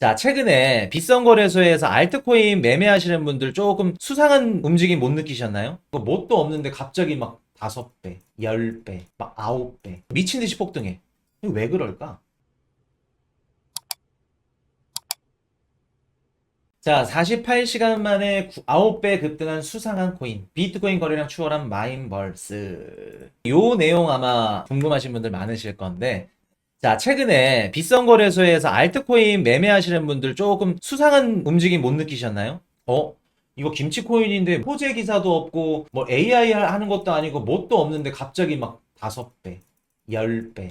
자, 최근에 비선 거래소에서 알트코인 매매하시는 분들 조금 수상한 움직임 못 느끼셨나요? 뭣도 없는데 갑자기 막 5배, 10배, 막 9배. 미친 듯이 폭등해. 이거 왜 그럴까? 자, 48시간 만에 9배 급등한 수상한 코인. 비트코인 거래량 추월한 마인벌스. 요 내용 아마 궁금하신 분들 많으실 건데, 자, 최근에 비선 거래소에서 알트코인 매매하시는 분들 조금 수상한 움직임 못 느끼셨나요? 이거 김치코인인데 호재 기사도 없고 뭐 AI 하는 것도 아니고 뭣도 없는데 갑자기 막 5배, 10배,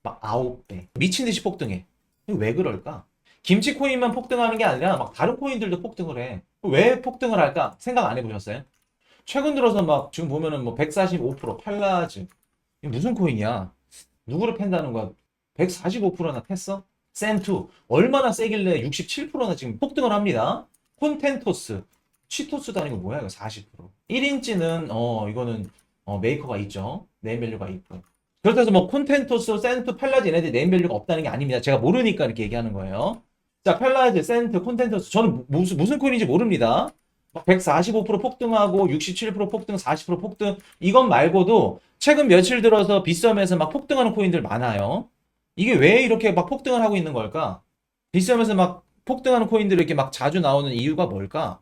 막 9배. 미친 듯이 폭등해. 이거 왜 그럴까? 김치코인만 폭등하는 게 아니라 막 다른 코인들도 폭등을 해. 왜 폭등을 할까? 생각 안 해보셨어요? 최근 들어서 막 지금 보면은 뭐 145% 팔라즈. 이게 무슨 코인이야? 누구를 팬다는 거야? 145%나 팼어? 센투 얼마나 세길래 67%나 지금 폭등을 합니다. 콘텐토스 치토스도 아니고 뭐야 이거 40%. 1인치는 이거는 메이커가 있죠. 네임밸류가 있고. 그렇다고 해서 뭐 콘텐토스, 센트, 팔라즈 얘네들 네임밸류가 없다는 게 아닙니다. 제가 모르니까 이렇게 얘기하는 거예요. 자, 팔라즈, 센트, 콘텐토스 저는 무슨 코인인지 모릅니다. 145% 폭등하고 67% 폭등, 40% 폭등 이것 말고도 최근 며칠 들어서 빗썸에서 막 폭등하는 코인들 많아요. 이게 왜 이렇게 막 폭등을 하고 있는 걸까? 빗썸에서 막 폭등하는 코인들이 이렇게 막 자주 나오는 이유가 뭘까?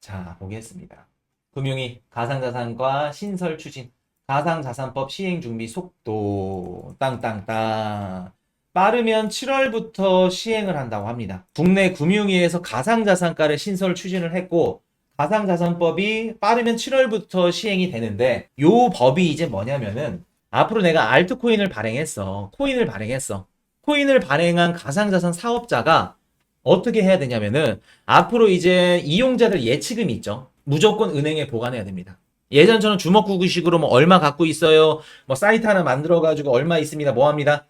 자, 보겠습니다. 금융위 가상자산과 신설 추진, 가상자산법 시행 준비 속도, 땅땅땅. 빠르면 7월부터 시행을 한다고 합니다. 국내 금융위에서 가상자산가를 신설 추진을 했고, 가상자산법이 빠르면 7월부터 시행이 되는데, 요 법이 이제 뭐냐면은, 앞으로 내가 알트코인을 발행했어. 코인을 발행했어. 코인을 발행한 가상자산 사업자가 어떻게 해야 되냐면은 앞으로 이제 이용자들 예치금이 있죠. 무조건 은행에 보관해야 됩니다. 예전처럼 주먹구구식으로 뭐 얼마 갖고 있어요. 뭐 사이트 하나 만들어가지고 얼마 있습니다. 뭐 합니다.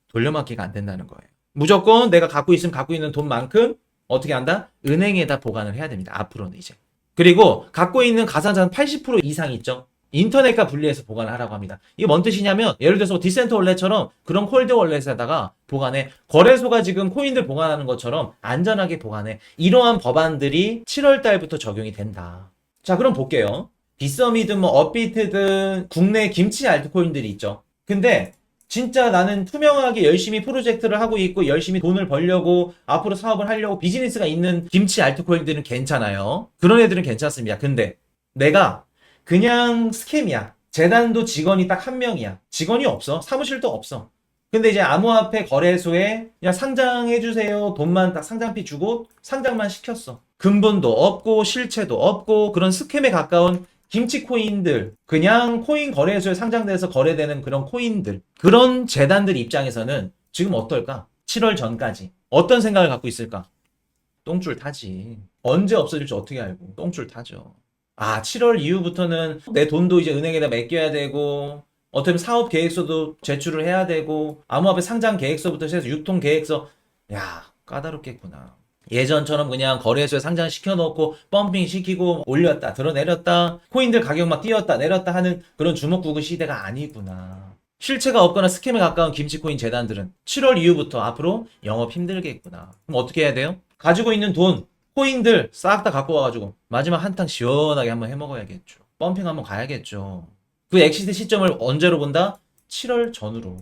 돌려막기가 안 된다는 거예요. 무조건 내가 갖고 있으면 갖고 있는 돈만큼 어떻게 한다? 은행에다 보관을 해야 됩니다. 앞으로는 이제. 그리고 갖고 있는 가상자산 80% 이상 있죠. 인터넷과 분리해서 보관을 하라고 합니다. 이게 뭔 뜻이냐면 예를 들어서 뭐 디센트 월렛처럼 그런 콜드 월렛에다가 보관해. 거래소가 지금 코인들 보관하는 것처럼 안전하게 보관해. 이러한 법안들이 7월 달부터 적용이 된다. 자, 그럼 볼게요. 빗썸이든 뭐 업비트든 국내 김치 알트코인들이 있죠. 근데 진짜 나는 투명하게 열심히 프로젝트를 하고 있고 열심히 돈을 벌려고 앞으로 사업을 하려고 비즈니스가 있는 김치 알트코인들은 괜찮아요. 그런 애들은 괜찮습니다. 근데 내가 그냥 스캠이야. 재단도 직원이 딱 한 명이야. 직원이 없어. 사무실도 없어. 근데 이제 암호화폐 거래소에 그냥 상장해주세요. 돈만 딱 상장비 주고 상장만 시켰어. 근본도 없고 실체도 없고 그런 스캠에 가까운 김치 코인들, 그냥 코인 거래소에 상장돼서 거래되는 그런 코인들, 그런 재단들 입장에서는 지금 어떨까? 7월 전까지. 어떤 생각을 갖고 있을까? 똥줄 타지. 언제 없어질지 어떻게 알고. 똥줄 타죠. 아, 7월 이후부터는 내 돈도 이제 은행에다 맡겨야 되고, 어떻게 보면 사업 계획서도 제출을 해야 되고, 암호화폐 상장 계획서부터 해서 유통 계획서. 야, 까다롭겠구나. 예전처럼 그냥 거래소에 상장시켜 놓고 펌핑 시키고 올렸다 들어내렸다 코인들 가격 막 뛰었다 내렸다 하는 그런 주먹구구 시대가 아니구나. 실체가 없거나 스캠에 가까운 김치코인 재단들은 7월 이후부터 앞으로 영업 힘들겠구나. 그럼 어떻게 해야 돼요? 가지고 있는 돈, 코인들 싹 다 갖고 와가지고 마지막 한탕 시원하게 한번 해먹어야겠죠. 펌핑 한번 가야겠죠. 그 엑시트 시점을 언제로 본다? 7월 전후로.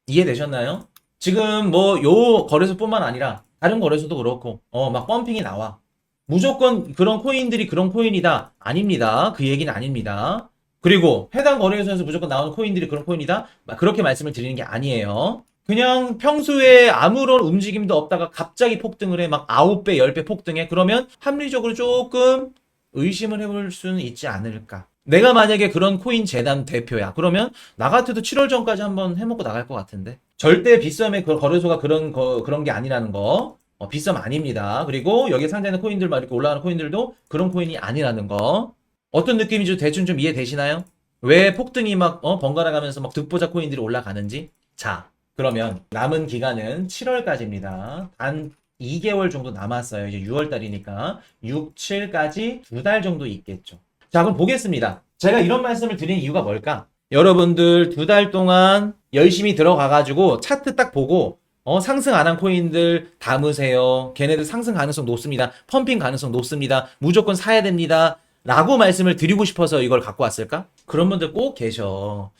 이해되셨나요? 지금 뭐 요 거래소뿐만 아니라 다른 거래소도 그렇고 막 펌핑이 나와. 무조건 그런 코인들이 그런 코인이다. 아닙니다. 그 얘기는 아닙니다. 그리고 해당 거래소에서 무조건 나오는 코인들이 그런 코인이다. 그렇게 말씀을 드리는 게 아니에요. 그냥 평소에 아무런 움직임도 없다가 갑자기 폭등을 해. 막 9배, 10배 폭등해. 그러면 합리적으로 조금 의심을 해볼 수는 있지 않을까. 내가 만약에 그런 코인 재단 대표야. 그러면 나 같아도 7월 전까지 한번 해먹고 나갈 것 같은데. 절대 빗썸의 그 거래소가 그런 게 아니라는 거. 빗썸 아닙니다. 그리고 여기에 상장되는 코인들 막 이렇게 올라가는 코인들도 그런 코인이 아니라는 거. 어떤 느낌인지 대충 좀 이해되시나요? 왜 폭등이 막 번갈아 가면서 막 득보자 코인들이 올라가는지. 자, 그러면 남은 기간은 7월까지입니다. 단 2개월 정도 남았어요. 이제 6월 달이니까 6, 7까지 2달 정도 있겠죠. 자, 그럼 보겠습니다. 제가 이런 말씀을 드린 이유가 뭘까? 여러분들 2달 동안 열심히 들어가가지고 차트 딱 보고 상승 안 한 코인들 담으세요. 걔네들 상승 가능성 높습니다. 펌핑 가능성 높습니다. 무조건 사야 됩니다. 라고 말씀을 드리고 싶어서 이걸 갖고 왔을까? 그런 분들 꼭 계셔.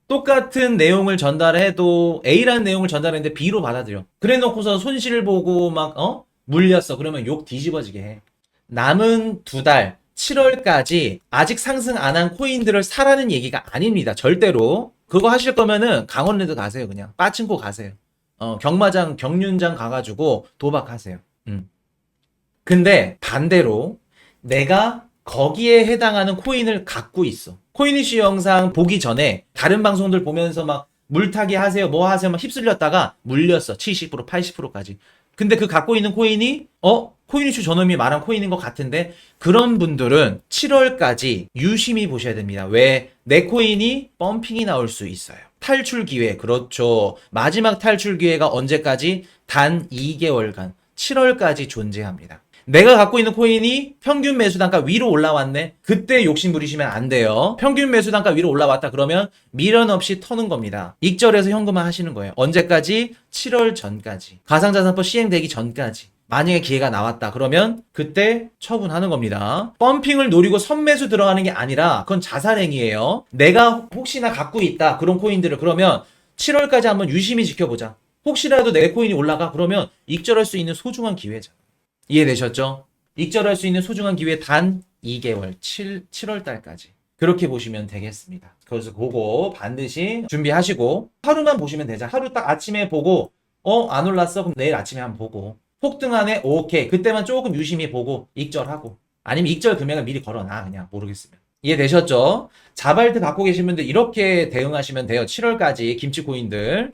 똑같은 내용을 전달해도 A라는 내용을 전달했는데 B로 받아들여. 그래 놓고서 손실 보고 막 물렸어. 그러면 욕 뒤집어지게 해. 남은 2달 7월까지 아직 상승 안 한 코인들을 사라는 얘기가 아닙니다. 절대로. 그거 하실 거면은 강원랜드 가세요. 그냥 빠친코 가세요. 경마장 경륜장 가가지고 도박하세요. 근데 반대로 내가 거기에 해당하는 코인을 갖고 있어. 코인이슈 영상 보기 전에 다른 방송들 보면서 막 물타기 하세요, 뭐 하세요, 막 휩쓸렸다가 물렸어. 70%, 80%까지. 근데 그 갖고 있는 코인이 코인이슈 저놈이 말한 코인인 것 같은데 그런 분들은 7월까지 유심히 보셔야 됩니다. 왜? 내 코인이 펌핑이 나올 수 있어요. 탈출 기회, 그렇죠. 마지막 탈출 기회가 언제까지? 단 2개월간 7월까지 존재합니다. 내가 갖고 있는 코인이 평균 매수 단가 위로 올라왔네. 그때 욕심 부리시면 안 돼요. 평균 매수 단가 위로 올라왔다 그러면 미련 없이 터는 겁니다. 익절해서 현금화 하시는 거예요. 언제까지? 7월 전까지. 가상자산법 시행되기 전까지. 만약에 기회가 나왔다 그러면 그때 처분하는 겁니다. 펌핑을 노리고 선매수 들어가는 게 아니라 그건 자살행위예요. 내가 혹시나 갖고 있다 그런 코인들을 그러면 7월까지 한번 유심히 지켜보자. 혹시라도 내 코인이 올라가 그러면 익절할 수 있는 소중한 기회잖아. 이해되셨죠? 익절할 수 있는 소중한 기회 단 2개월, 7월 달까지. 그렇게 보시면 되겠습니다. 그래서 그거 반드시 준비하시고 하루만 보시면 되죠. 하루 딱 아침에 보고 안 올랐어? 그럼 내일 아침에 한번 보고 폭등하네? 오케이. 그때만 조금 유심히 보고 익절하고 아니면 익절 금액을 미리 걸어놔. 그냥 모르겠으면. 이해되셨죠? 자발트 갖고 계신 분들 이렇게 대응하시면 돼요. 7월까지 김치코인들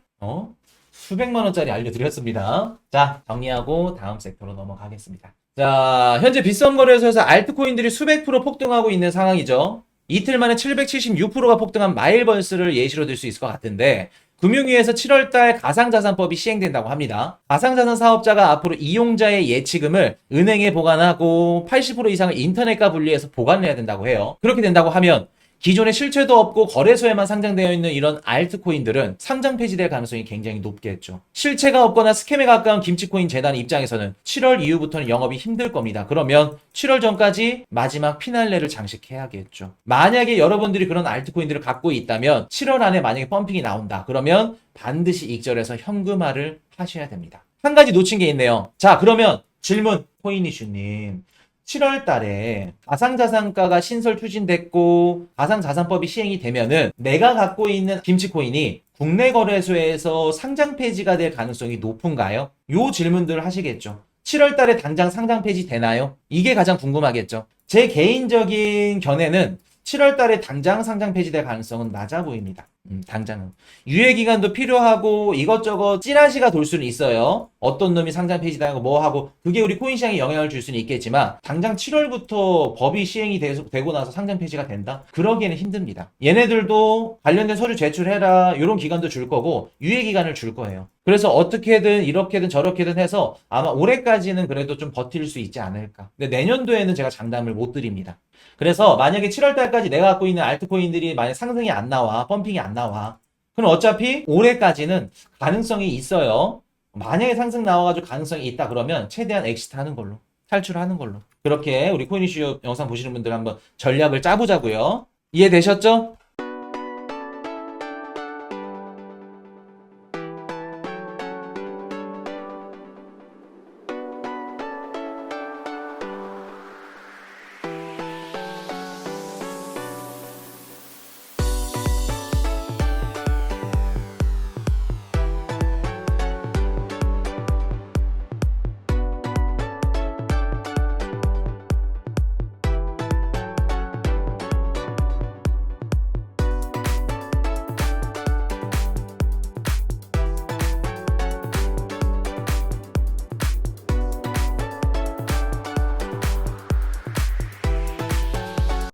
수백만 원짜리 알려드렸습니다. 자, 정리하고 다음 섹터로 넘어가겠습니다. 자, 현재 빗썸 거래소에서 알트코인들이 수백 프로 폭등하고 있는 상황이죠. 이틀 만에 776%가 폭등한 마일벌스를 예시로 들 수 있을 것 같은데 금융위에서 7월달 가상자산법이 시행된다고 합니다. 가상자산 사업자가 앞으로 이용자의 예치금을 은행에 보관하고 80% 이상을 인터넷과 분리해서 보관을 해야 된다고 해요. 그렇게 된다고 하면 기존에 실체도 없고 거래소에만 상장되어 있는 이런 알트코인들은 상장 폐지될 가능성이 굉장히 높겠죠. 실체가 없거나 스캠에 가까운 김치코인 재단 입장에서는 7월 이후부터는 영업이 힘들 겁니다. 그러면 7월 전까지 마지막 피날레를 장식해야겠죠. 만약에 여러분들이 그런 알트코인들을 갖고 있다면 7월 안에 만약에 펌핑이 나온다. 그러면 반드시 익절해서 현금화를 하셔야 됩니다. 한 가지 놓친 게 있네요. 자, 그러면 질문 코인이슈님. 7월 달에 가상자산가가 신설 추진됐고 가상자산법이 시행이 되면은 내가 갖고 있는 김치코인이 국내 거래소에서 상장 폐지가 될 가능성이 높은가요? 요 질문들 하시겠죠. 7월 달에 당장 상장 폐지 되나요? 이게 가장 궁금하겠죠. 제 개인적인 견해는 7월 달에 당장 상장 폐지될 가능성은 낮아 보입니다. 당장은. 유예 기간도 필요하고 이것저것 찌라시가 돌 수는 있어요. 어떤 놈이 상장 폐지당하고 뭐 하고 그게 우리 코인 시장에 영향을 줄 수는 있겠지만 당장 7월부터 법이 시행이 되고 나서 상장 폐지가 된다? 그러기에는 힘듭니다. 얘네들도 관련된 서류 제출해라 이런 기간도 줄 거고 유예 기간을 줄 거예요. 그래서 어떻게든 이렇게든 저렇게든 해서 아마 올해까지는 그래도 좀 버틸 수 있지 않을까. 근데 내년도에는 제가 장담을 못 드립니다. 그래서 만약에 7월 달까지 내가 갖고 있는 알트코인들이 만약 상승이 안 나와, 펌핑이 안 나와. 그럼 어차피 올해까지는 가능성이 있어요. 만약에 상승 나와가지고 가능성이 있다 그러면 최대한 엑시트 하는 걸로, 탈출하는 걸로. 그렇게 우리 코인 이슈 영상 보시는 분들 한번 전략을 짜보자고요. 이해되셨죠?